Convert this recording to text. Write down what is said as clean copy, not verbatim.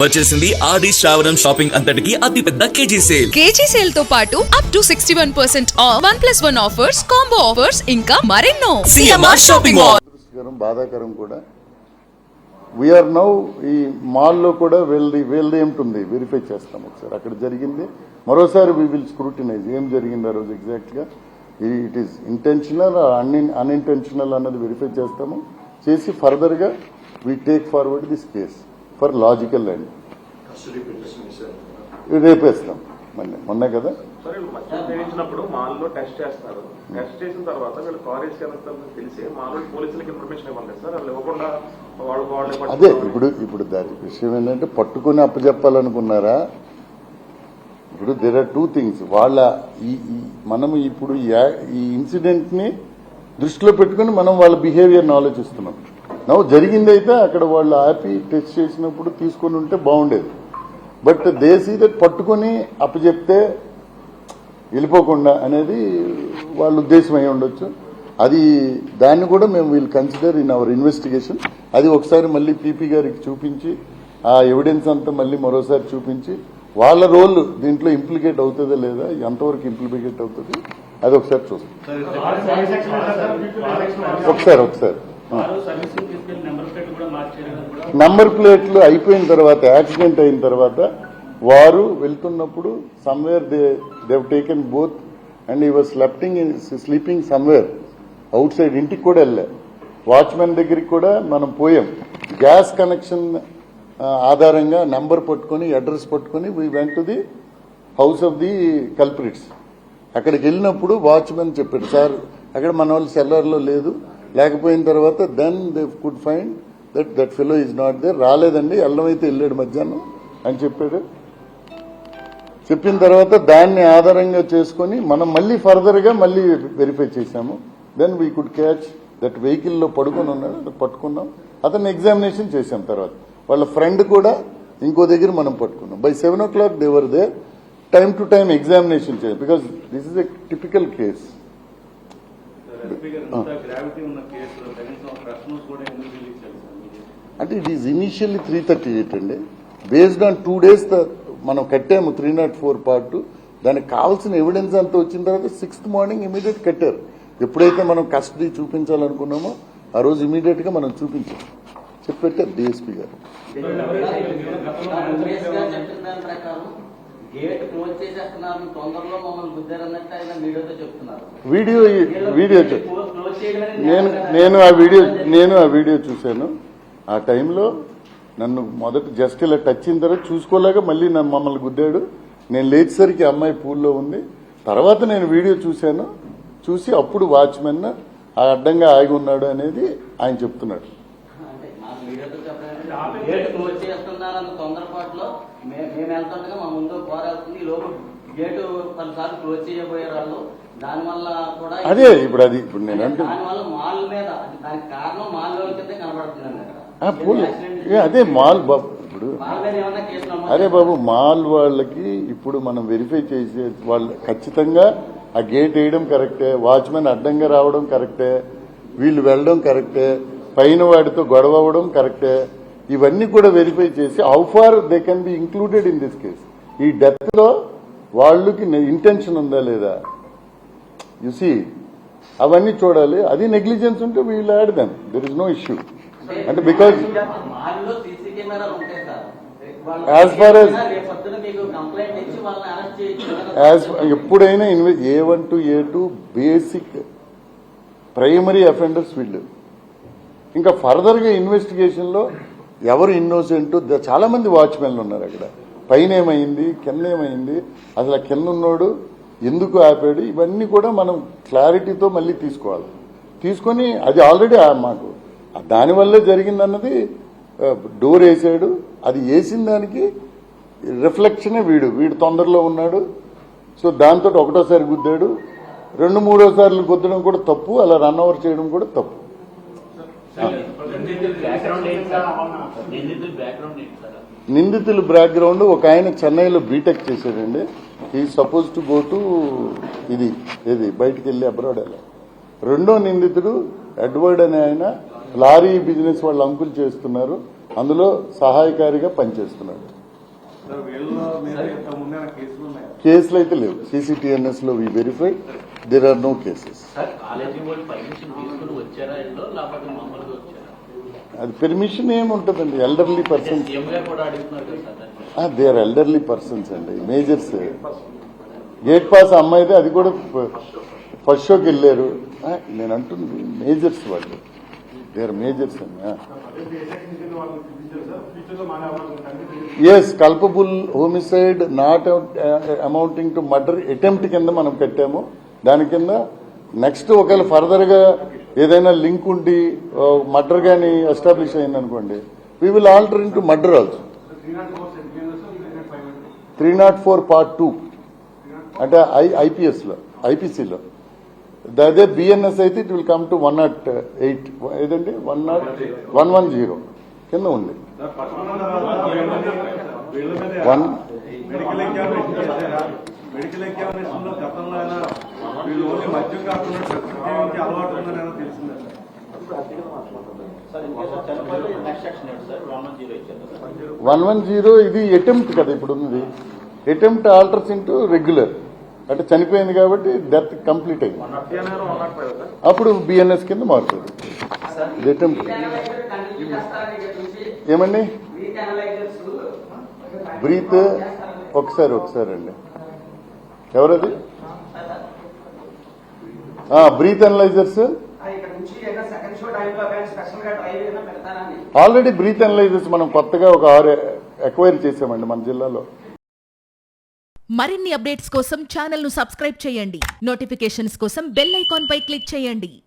వచ్చేసింది ఆది శ్రావణం షాపింగ్ అంతటికి అతిపెద్ద కేజీ సేల్ తో పాటు up to 61% of 1+1 offers, combo offers ఇంకా మరెన్నో. CMR shopping mall. బాధాకరం కూడా వీఆర్ నౌ ఈ మాల్లో కూడా వీళ్ళది ఏమిటి వెరిఫై చేస్తాం ఒకసారి అక్కడ జరిగింది. మరోసారి వీ విల్ స్క్రూటినైజ్ ఏం జరిగింది ఆ రోజు ఎగ్జాక్ట్ గా, ఇట్ ఈస్ ఇంటెన్షనల్ అన్ఇంటెన్షనల్ అన్నది వెరిఫై చేస్తాము. చేసి ఫర్దర్ గా we take forward this case for logical and రేపేస్తాం. మొన్న కదా ఉపయోగించినప్పుడు మాల్లో టెస్ట్ చేస్తారు. టెస్ట్ చేసిన తర్వాత వీళ్ళు కాలేజ్ తెలిసి మాల్లో పోలీసులకు ఇన్ఫర్మేషన్ ఇవ్వాలి సార్. వాళ్ళు ఇవ్వకుండా వాళ్ళు అదే ఇప్పుడు దాని విషయం ఏంటంటే పట్టుకుని అప్పచెప్పాలనుకున్నారా? ఇప్పుడు దేర్ ఆర్ టూ థింగ్స్. మనం ఇప్పుడు ఈ ఇన్సిడెంట్ ని దృష్టిలో పెట్టుకుని మనం వాళ్ళ బిహేవియర్ని ఆలోచిస్తున్నాం. జరిగింది అయితే అక్కడ వాళ్ళు ఆపి టెస్ట్ చేసినప్పుడు తీసుకుని ఉంటే బాగుండేది. బట్ దేశీ దట్ పట్టుకుని అప్పచెప్తే వెళ్ళిపోకుండా అనేది వాళ్ళ ఉద్దేశం అయి ఉండొచ్చు. అది దాన్ని కూడా మేము will consider in our investigation. అది ఒకసారి మళ్ళీ పీపీ గారికి చూపించి ఆ ఎవిడెన్స్ అంతా మళ్ళీ మరోసారి చూపించి వాళ్ళ రోల్ దీంట్లో ఇంప్లికేట్ అవుతుందా లేదా, ఎంతవరకు ఇంప్లికేట్ అవుతుంది అది ఒకసారి చూస్తాం. ఒకసారి నంబర్ ప్లేట్లు అయిపోయిన తర్వాత, యాక్సిడెంట్ అయిన తర్వాత వారు వెళ్తున్నప్పుడు somewhere they taken both and he was sleeping somewhere outside. ఇంటికి కూడా వెళ్ళా, వాచ్మెన్ దగ్గరికి కూడా మనం పోయాం. గ్యాస్ కనెక్షన్ ఆధారంగా నంబర్ పట్టుకుని అడ్రస్ పట్టుకుని we went to the house of the culprits. అక్కడికి వెళ్ళినప్పుడు వాచ్మెన్ చెప్పాడు, సార్ అక్కడ మన వాళ్ళు సెల్లర్లో లేదు, లేకపోయిన తర్వాత then they could find that fellow is not there. రాలేదండి, అల్లమైతే వెళ్ళాడు మధ్యాహ్నం అని చెప్పాడు. చెప్పిన తర్వాత దాన్ని ఆధారంగా చేసుకుని మనం మళ్ళీ ఫర్దర్ గా మళ్ళీ వెరిఫై చేశాము. Then we could catch that వెహికల్లో పడుకొని ఉన్నాడు, పట్టుకున్నాం. అతన్ని ఎగ్జామినేషన్ చేశాం. తర్వాత వాళ్ళ ఫ్రెండ్ కూడా ఇంకో దగ్గర మనం పట్టుకున్నాం. By 7 o'clock they were there. Time to time examination చేయాలి, because this is a typical case. అంటే ఇట్ ఈస్ ఇనిషియల్లీ 338 అండి. బేస్డ్ ఆన్ 2 days మనం కట్టాము 304 పార్ట్. దానికి కావాల్సిన ఎవిడెన్స్ అంతా వచ్చిన తర్వాత 6th morning ఇమీడియట్ కట్టారు. ఎప్పుడైతే మనం కస్టడీ చూపించాలనుకున్నామో ఆ రోజు ఇమీడియట్ గా మనం చూపించాం, చెప్పారు డిఎస్పీ గారు. నేను ఆ వీడియో చూశాను. ఆ టైంలో నన్ను మొదట జస్ట్ ఇలా టచ్ అయిన తర్వాత చూసుకోలేక మళ్ళీ నన్ను మమ్మల్ని గుద్దాడు. నేను లేచేసరికి అమ్మాయి పూల్లో ఉంది. తర్వాత నేను వీడియో చూశాను. చూసి అప్పుడు వాచ్మెన్ ఆ అడ్డంగా ఆగి ఉన్నాడు అనేది ఆయన చెప్తున్నాడు. అదే ఇప్పుడు నేను అంటే అదే మాల్ బాబు, ఇప్పుడు అరే బాబు మాల్ వాళ్ళకి ఇప్పుడు మనం వెరిఫై చేసే వాళ్ళు ఖచ్చితంగా ఆ గేట్ వేయడం కరెక్టే, వాచ్మెన్ అడ్డంగా రావడం కరెక్టే, వీళ్ళు వెళ్ళడం కరెక్టే, పైన వాడితో గొడవ అవ్వడం కరెక్టే. ఇవన్నీ కూడా వెరిఫై చేసి how far they can be included in this case. ఈ డెత్ లో వాళ్ళకి ఇంటెన్షన్ ఉందా లేదా యూసీ అవన్నీ చూడాలి. అది నెగ్లిజెన్స్ ఉంటే వీళ్ళు add them, there is no issue. అంటే బికాజ్ యాజ్ ఫార్ యాజ్ ఎప్పుడైనా A1 to A2 basic primary offenders వీళ్ళు. ఇంకా ఫర్దర్ గా ఇన్వెస్టిగేషన్ లో ఎవరు ఇన్నోసెంట్, చాలా మంది వాచ్మెన్లు ఉన్నారు అక్కడ. పైన ఏమైంది, కింద ఏమైంది, అసలు ఆ కింద ఉన్నాడు ఎందుకు ఆపాడు, ఇవన్నీ కూడా మనం క్లారిటీతో మళ్ళీ తీసుకోవాలి. తీసుకొని అది ఆల్రెడీ మాకు దానివల్లే జరిగిందన్నది. డోర్ వేసాడు, అది వేసిన దానికి రిఫ్లెక్షనే వీడు తొందరలో ఉన్నాడు. సో దాంతో ఒకటోసారి గుద్దాడు, 2-3 గుద్దడం కూడా తప్పు, అలా రన్ ఓవర్ చేయడం కూడా తప్పు. నిందితుల బ్యాక్గ్రౌండ్ ఒక ఆయన చెన్నైలో బీటెక్ చేశాడండి. ఈ సపోజ్ టు గో టు ఇది బయటికి వెళ్ళి అబ్రాడ్ వెళ్ళాలి. రెండో నిందితుడు ఎడ్వర్డ్ అనే ఆయన లారీ బిజినెస్ వాళ్ళ అంకుల్ చేస్తున్నారు. అందులో సహాయకారిగా పనిచేస్తున్నాడు. కేసులు అయితే లేవు. CCTNS లో we verify, there are no cases. అది పెర్మిషన్ ఏముంటుందండి, elderly persons, they are elderly persons అండి, మేజర్స్. గేట్ పాస్ అమ్మాయిదే, అది కూడా ఫస్ట్ షోకి వెళ్ళారు. నేను అంటుంది మేజర్స్, వాళ్ళు దే ఆర్ మేజర్స్ అండి. Yes, culpable homicide not amounting to murder attempt కింద మనం పెట్టాము. దాని కింద నెక్స్ట్ ఒకవేళ ఫర్దర్ గా ఏదైనా లింక్ ఉండి మర్డర్ గానీ ఎస్టాబ్లిష్ అయింది అనుకోండి, we will alter into murder also. 304 Part 2 అంటే IPS లో, IPC లో. అదే BNS అయితే ఇట్ విల్ కమ్ టు 108 ఏదండి 110 కింద ఉంది. మెడికల్ ఎగ్జామినేషన్ లో గతంలో అయినా వీళ్ళు ఓన్లీ మద్యం కాకుండా అలవాటు ఉందని తెలిసిందా సార్? 110 ఇది అటెంప్ట్ కదా ఇప్పుడు ఉన్నది. అటెంప్ట్ ఆల్టర్స్ ఇంటూ రెగ్యులర్, అంటే చనిపోయింది కాబట్టి డెత్ కంప్లీట్ అయింది, అప్పుడు BNS కింద మారుతుంది. అటెంప్ట్ ఏమండి బ్రీత్ ఒకసారి అండి, ఎవరది? Breath analysers already breath analysers మనం కొత్తగా ఒక 6 ఎక్వైర్ చేసామండి మన జిల్లాలో. మరిన్ని అప్డేట్స్ కోసం ఛానల్ ను సబ్స్క్రైబ్ చేయండి. నోటిఫికేషన్స్ కోసం బెల్ ఐకాన్ పై క్లిక్ చేయండి.